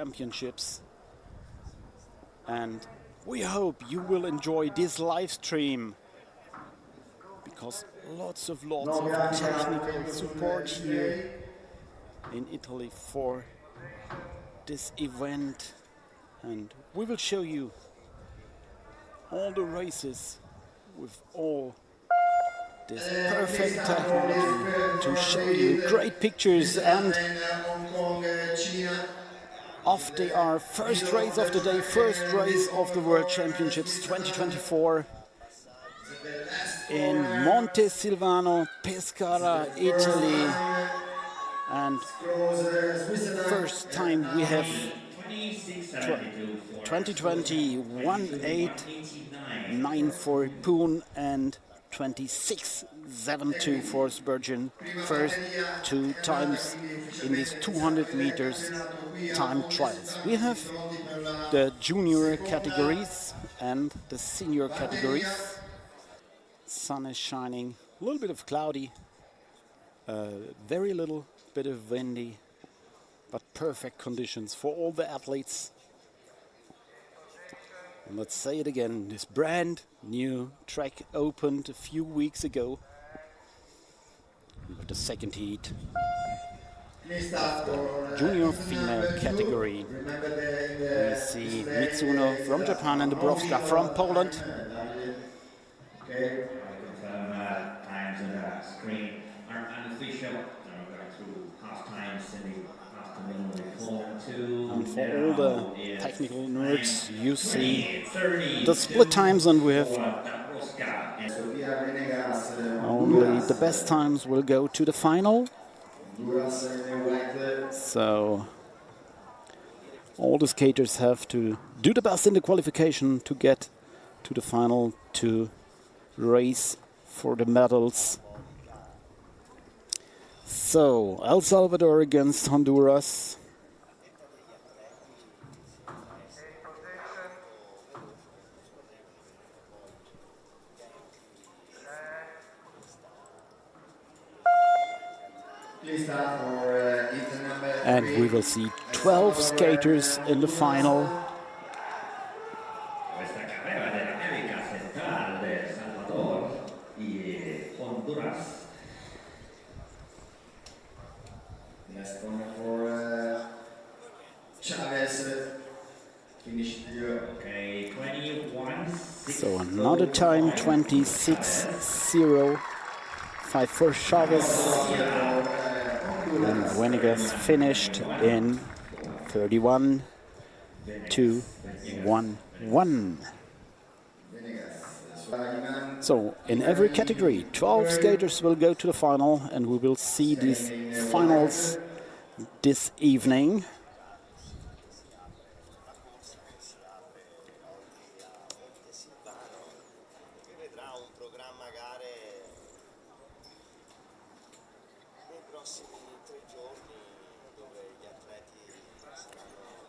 Championships. And we hope you will enjoy this live stream, because lots of technical support here in Italy for this event, and we will show you all the races with all this perfect technology to show you great pictures. And off they are. First race of the day, first race of the World Championships 2024 in Montesilvano, Pescara, Italy. And first time we have 2020 1894 Poon and 26.72 for Spurgeon. First two times in these 200 meters time trials. We have the junior categories and the senior categories. Sun is shining, a little bit of cloudy, very little bit of windy, but perfect conditions for all the athletes. And let's say it again, this brand new track opened a few weeks ago with the second heat of the junior female category. We see Mitsuno from Japan and Dabrowska from Poland. Okay, I confirm times on the screen are unofficial. Now we're going through half times in the afternoon reform too. And for all the technical nerds, you see the split times, and we have only the best times will go to the final. So all the skaters have to do the best in the qualification to get to the final to race for the medals. So El Salvador against Honduras. And we will see 12 skaters in the final. Next one for Chavez. Okay, 21. So another time, 26.05 for Chavez. And Venegas finished in 31.211. So in every category, 12 skaters will go to the final, and we will see these finals this evening.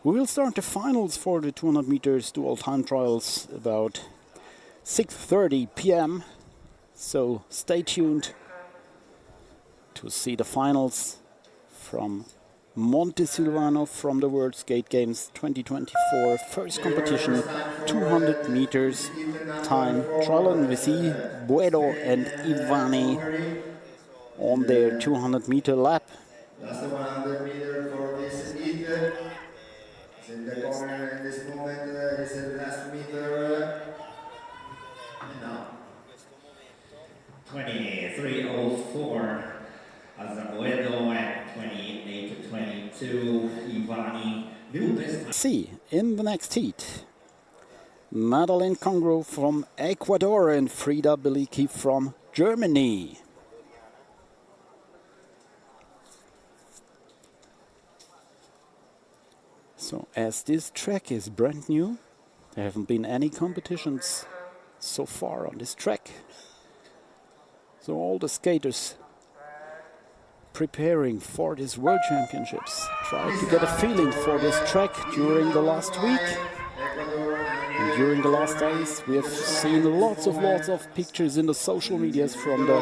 We will start the finals for the 200 meters dual time trials about 6:30 p.m. So stay tuned to see the finals from Montesilvano from the World Skate Games 2024. First competition, 200 meters time trial, and we see BOEDO and Ivani on their 200 meter lap. Last 100 meter for this heat. In the corner in this moment is the last meter. And now 23.04 as the BOEDO at 28.22. Ivani. See in the next heat, Madeleine Congo from Ecuador and Frida Beliki from Germany. So as this track is brand new, there haven't been any competitions so far on this track. So all the skaters preparing for this World Championships try to get a feeling for this track during the last week. And during the last days we have seen lots of pictures in the social medias from the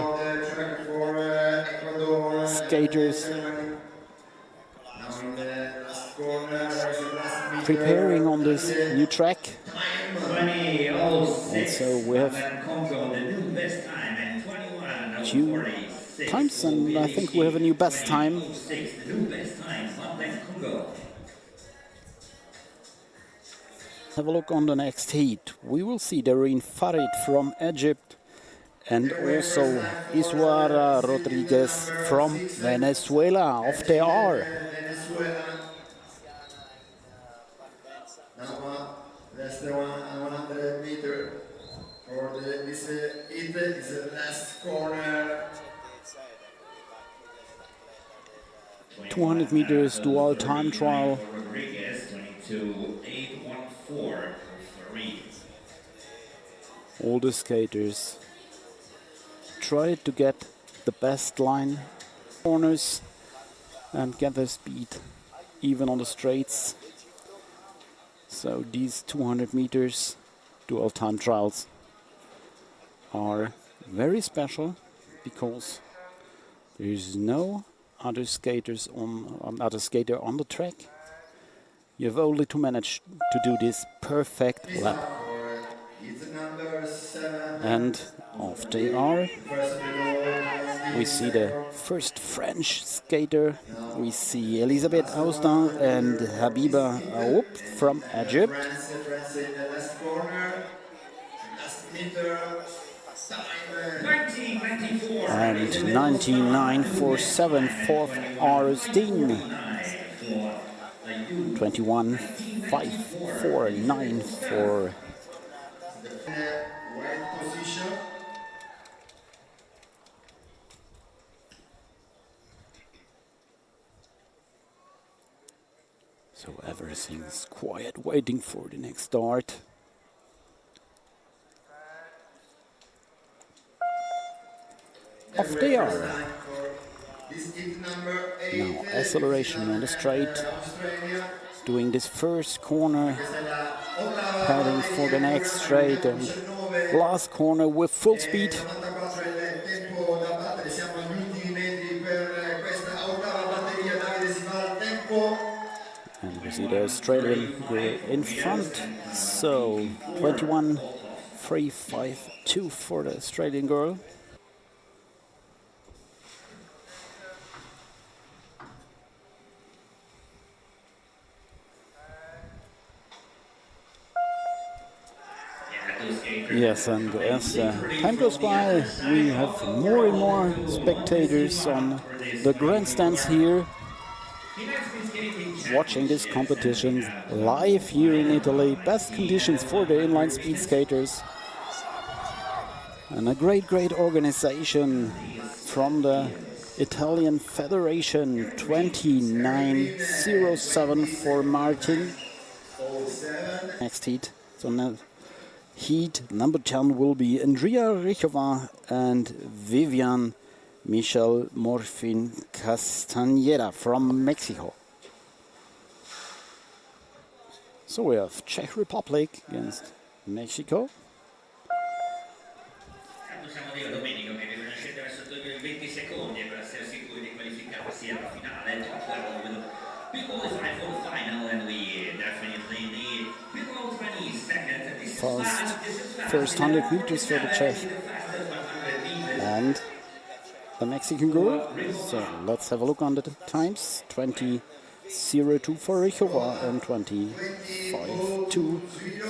skaters. corner, preparing on this new track. Also, we have two times, and I think we have a new best time. Have a look on the next heat. We will see Darine Farid from Egypt and also Isuara Rodriguez from Venezuela. Off they are. Now, that's the 100 meter for this heat is the last corner. 200 meters dual time trial. All the skaters try to get the best line corners and get their speed even on the straights. So these 200 meters dual time trials are very special because there is no other skaters on skater on the track. You have only to manage to do this perfect lap. And off they are. We see the first French skater. We see Elisabeth Austin and Habiba Aoup from Egypt. And 19.947 fourth AOUSTIN. 21.549 for so everything's quiet, waiting for the next start. Off they are. Now acceleration on the straight. Doing this first corner, heading for the next straight, and last corner with full speed. And we see the Australian girl in front. So 21.352 for the Australian girl. Yes, and as time goes by, we have more and more spectators on the grandstands here, watching this competition live here in Italy. Best conditions for the inline speed skaters. And a great organization from the Italian Federation. 29.07 for Martin. Next heat. So now heat number 10 will be Andrea RIHOVA and Vivian Michelle MORFÍN Castañeda from Mexico. So we have Czech Republic against Mexico. First 100 meters for the Czech and the Mexican girl. So let's have a look on the times. 20.02 for RIHOVA and 20.52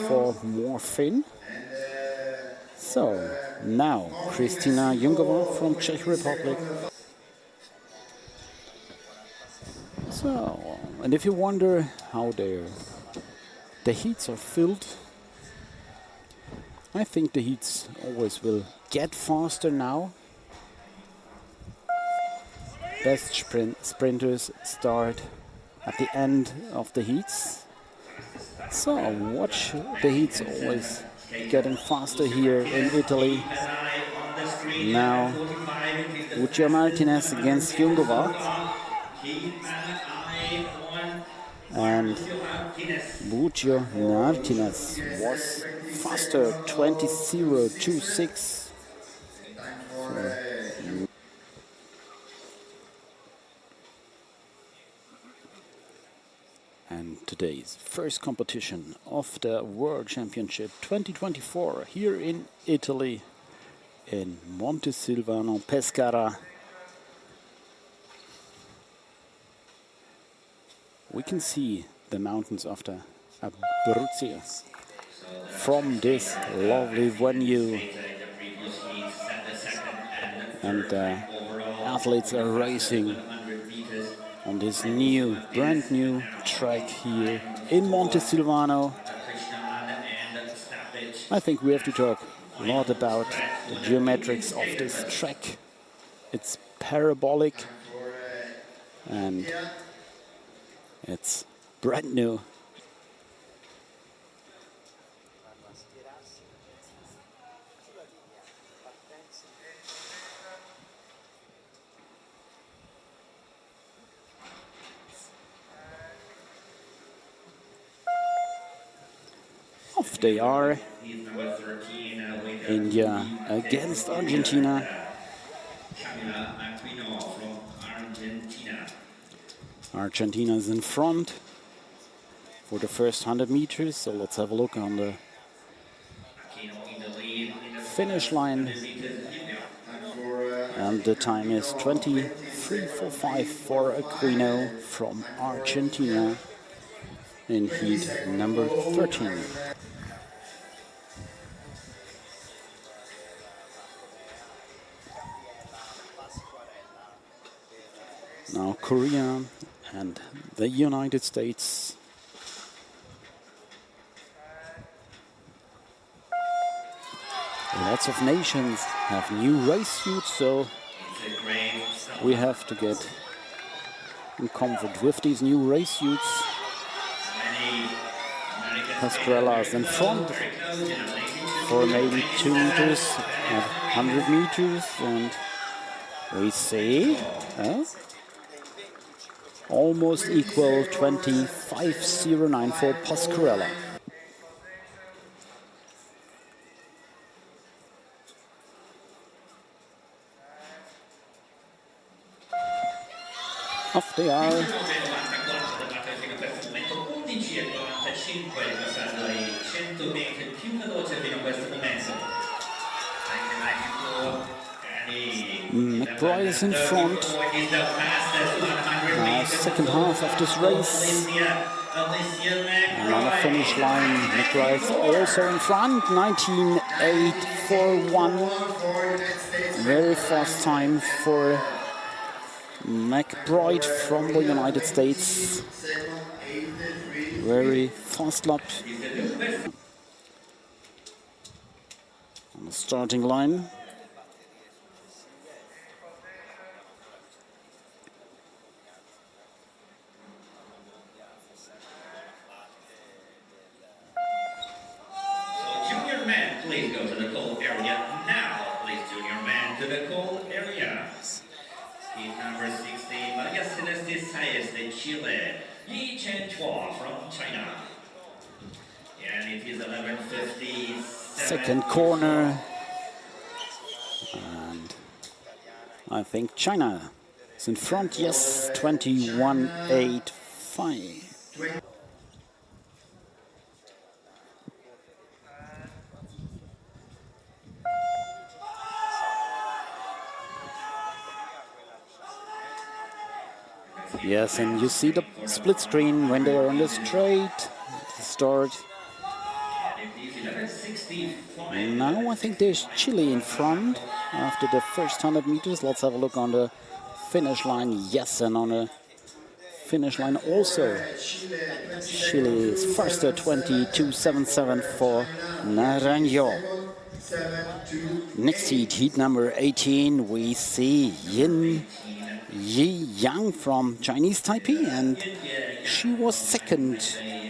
for MORFÍN. So now Kristina Jungova from Czech Republic. So, and if you wonder how the heats are filled, I think the heats always will get faster now. Best sprinters start at the end of the heats. So watch the heats always getting faster here in Italy. Now BUCIO Martinez against Jungova. And BUCIO Martinez was faster, 20.026. And today's first competition of the World Championship 2024 here in Italy, in Montesilvano, Pescara. We can see the mountains of the Abruzzo from this lovely venue, and the athletes are racing on this brand new track here in Montesilvano. I think we have to talk a lot about the geometrics of this track. It's parabolic and it's brand new. Off they are. India against Argentina. Argentina is in front for the first 100 meters, so let's have a look on the finish line. And the time is 23:45 for AQUINO from Argentina in heat number 13. Now Korea and the United States. Lots of nations have new race suits, so we have to get in comfort with these new race suits. Pasquarella is in front for maybe 2 meters at 100 meters, and we see almost equal 25:09 for Pasquarella. Off they are. McBride is in front. Now second half of this race. And on the finish line, McBride is also in front. 19:841. Very fast time for McBride from the United States. Very fast lap. On the starting line. Please go to the cold area now. Please, junior man, to the cold area. Team number 16, Mariaceleste CHI, Chile. Yicen from China. And it is 11:50. Second corner. And I think China is in front. Yes, 21:85. Yes, and you see the split screen when they are on the straight start. Now I think there's Chile in front after the first 100 meters. Let's have a look on the finish line. Yes, and on the finish line also Chile is faster, 22:77 for Naranjo. Next heat number 18, we see Yin Jie Yang from Chinese Taipei, and she was second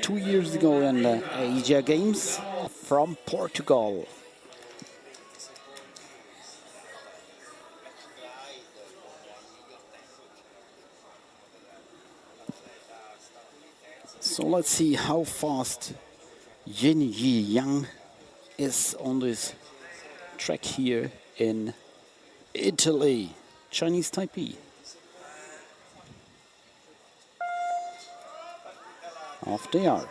2 years ago in the Asia Games from Portugal. So let's see how fast Yin Jie Yang is on this track here in Italy, Chinese Taipei. of the hour.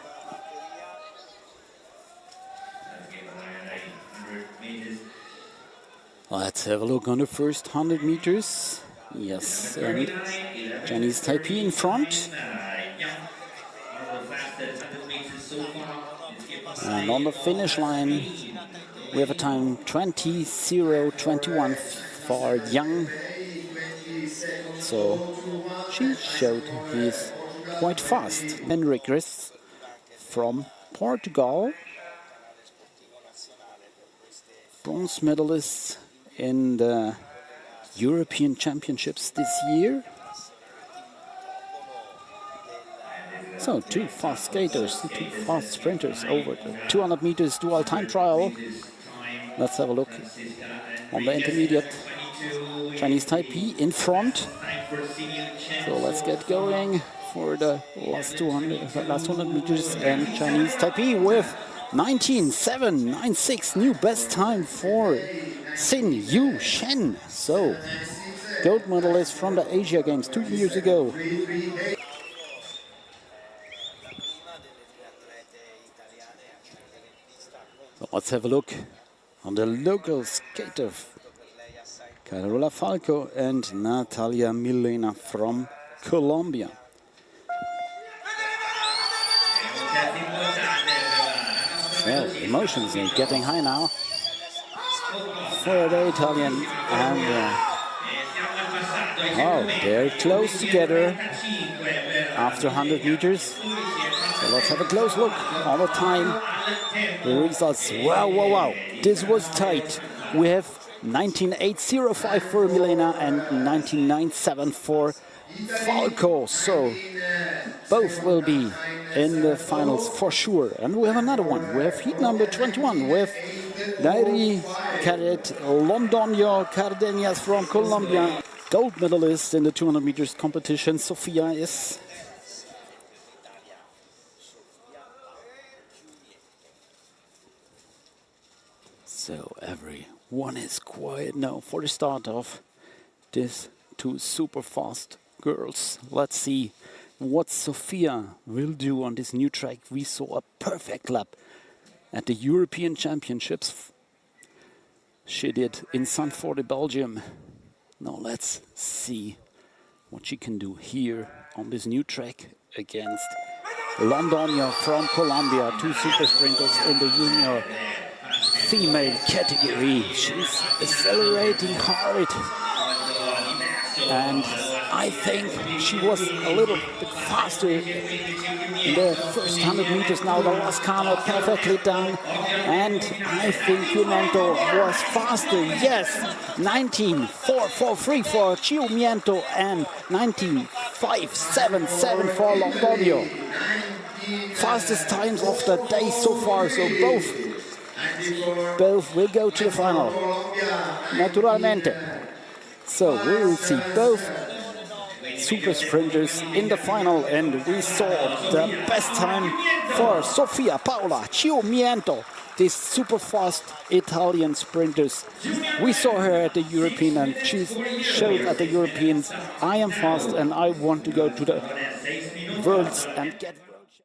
Let's have a look on the first 100 meters. Yes, and Chinese Taipei in front. And on the finish line, we have a time 20:0:21 for Yang. So she showed he's quite fast. Henriquez from Portugal, bronze medalist in the European Championships this year. So two fast skaters, two fast sprinters over the 200 meters dual time trial. Let's have a look on the intermediate. Chinese Taipei in front. So let's get going for the last 100 meters, and Chinese Taipei with 19:7:96, new best time for Sin-Yu Chen. So gold medalist from the Asia Games 2 years ago. So let's have a look on the local skater, Carola Falco and Natalia Milena from Colombia. So emotions are getting high now for the Italian, and oh, they're close together after 100 meters. So let's have a close look all the time. The results, wow, wow, wow, this was tight. We have 19:8:05 for Milena and 19:9:7 for Falco. So both will be in the finals for sure. And we have another one. We have heat number 21 with Charith, LONDONYO, CARDENAS from Colombia. Gold medalist in the 200 meters competition. Sofia is. So everyone is quiet now for the start of these two super fast girls. Let's see what Sofia will do on this new track. We saw a perfect lap at the European Championships. She did in Saint-Fort, Belgium. Now let's see what she can do here on this new track against LONDONYO from Colombia, two super sprinters in the junior female category. She's accelerating hard, and I think she was a little bit faster in the first 100 meters. Now the last corner perfectly done, and I think CHIUMIENTO was faster. Yes, 19:4:43 for CHIUMIENTO and 19:5:77 for LONDONYO. Fastest times of the day so far, so both will go to the final, naturalmente. So we will see both super sprinters in the final, and we saw the best time for Sofia, Paola, CHIUMIENTO, these super fast Italian sprinters. We saw her at the European, and she showed at the Europeans, I am fast and I want to go to the Worlds and get